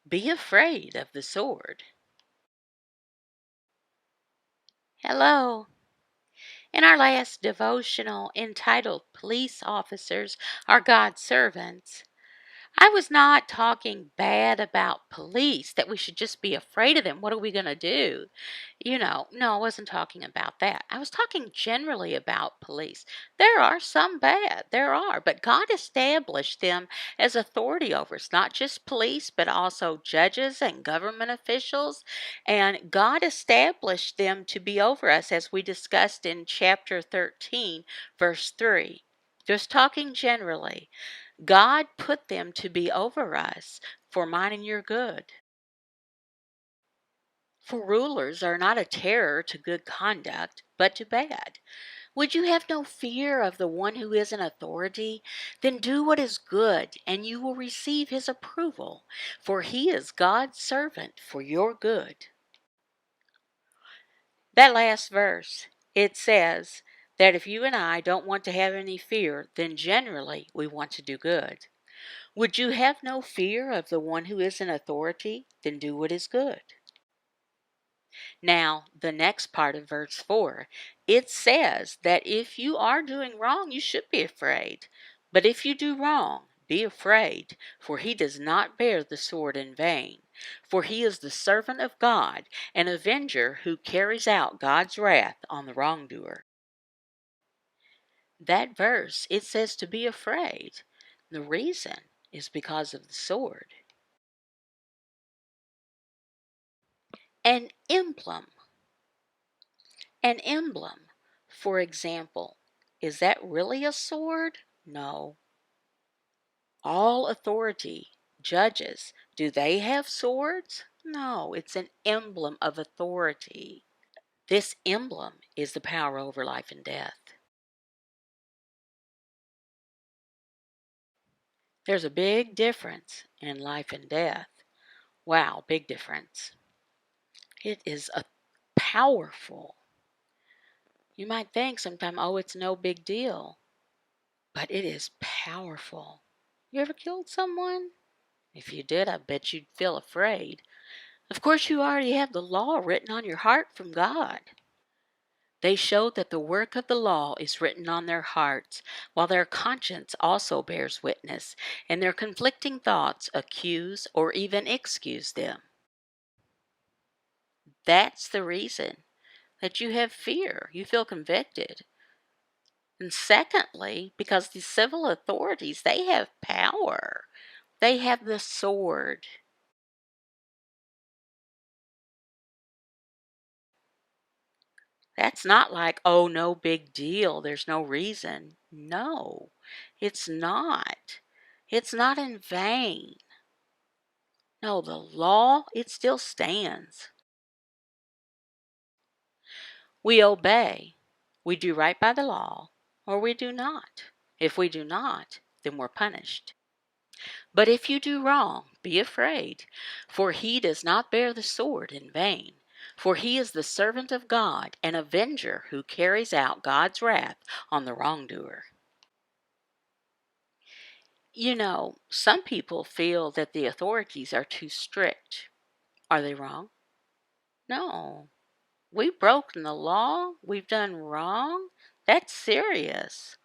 Be afraid of the sword. Hello. In our last devotional entitled Police Officers Are God's Servants, I was not talking bad about police, that we should just be afraid of them. What are we going to do? No, I wasn't talking about that. I was talking generally about police. There are some bad, there are, but God established them as authority over us, not just police, but also judges and government officials. And God established them to be over us, as we discussed in chapter 13, verse 3. Just talking generally. God put them to be over us for mine and your good. For rulers are not a terror to good conduct, but to bad. Would you have no fear of the one who is in authority? Then do what is good, and you will receive his approval, for he is God's servant for your good. That last verse, it says that if you and I don't want to have any fear, then generally we want to do good. Would you have no fear of the one who is in authority? Then do what is good. Now, the next part of verse 4, it says that if you are doing wrong, you should be afraid. But if you do wrong, be afraid, for he does not bear the sword in vain. For he is the servant of God, an avenger who carries out God's wrath on the wrongdoer. That verse, it says to be afraid. The reason is because of the sword. An emblem. An emblem, for example, is that really a sword? No. All authority, judges, do they have swords? No, it's an emblem of authority. This emblem is the power over life and death. There's a big difference in life and death. Wow, big difference. It is a powerful. You might think sometime, oh, it's no big deal, but it is powerful. You ever killed someone? If you did, I bet you'd feel afraid. Of course, you already have the law written on your heart from God. They show that the work of the law is written on their hearts, while their conscience also bears witness, and their conflicting thoughts accuse or even excuse them. That's the reason that you have fear. You feel convicted. And secondly, because the civil authorities, they have power. They have the sword. That's not like, oh, no big deal, there's no reason. No, it's not. It's not in vain. No, the law, it still stands. We obey. We do right by the law, or we do not. If we do not, then we're punished. But if you do wrong, be afraid, for he does not bear the sword in vain. For he is the servant of God, an avenger who carries out God's wrath on the wrongdoer. Some people feel that the authorities are too strict. Are they wrong? No. We've broken the law. We've done wrong. That's serious.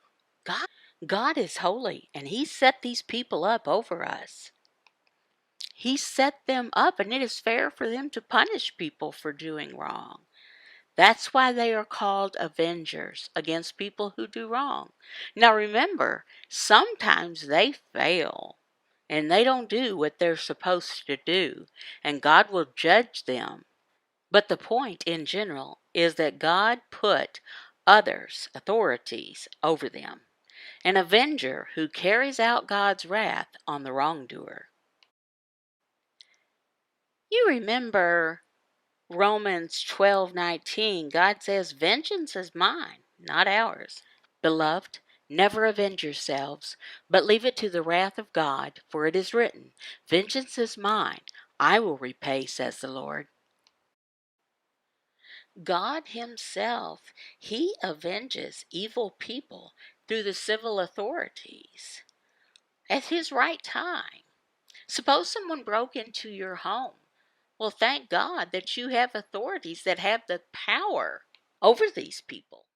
God is holy, and he set these people up over us. He set them up, and it is fair for them to punish people for doing wrong. That's why they are called avengers against people who do wrong. Now remember, sometimes they fail and they don't do what they're supposed to do, and God will judge them. But the point in general is that God put others, authorities, over them, an avenger who carries out God's wrath on the wrongdoer. You remember Romans 12:19, God says, vengeance is mine, not ours. Beloved, never avenge yourselves, but leave it to the wrath of God, for it is written, vengeance is mine, I will repay, says the Lord. God himself, he avenges evil people through the civil authorities at his right time. Suppose someone broke into your home. Well, thank God that you have authorities that have the power over these people.